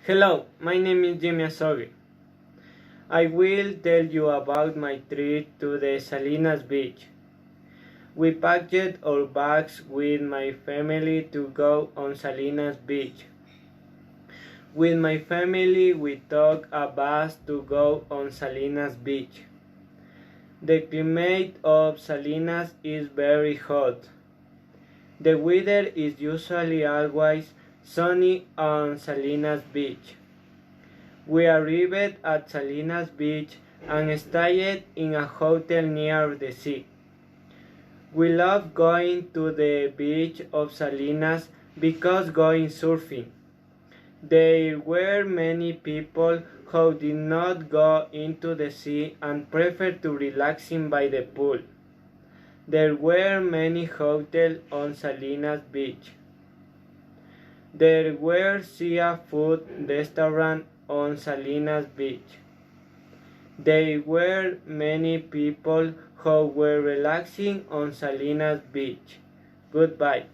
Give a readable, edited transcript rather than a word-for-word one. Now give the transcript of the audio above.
Hello, my name is Jimmy Asogi. I will tell you about my trip to the Salinas Beach. We packed our bags with my family to go on Salinas Beach. With my family, we took a bus to go on Salinas Beach. The climate of Salinas is very hot. The weather is usually always sunny on Salinas Beach. We arrived at Salinas Beach and stayed in a hotel near the sea. We love going to the beach of Salinas because going surfing. There were many people who did not go into the sea and preferred to relaxing by the pool. There were many hotels on Salinas Beach. There were seafood restaurants on Salinas Beach. There were many people who were relaxing on Salinas Beach. Goodbye.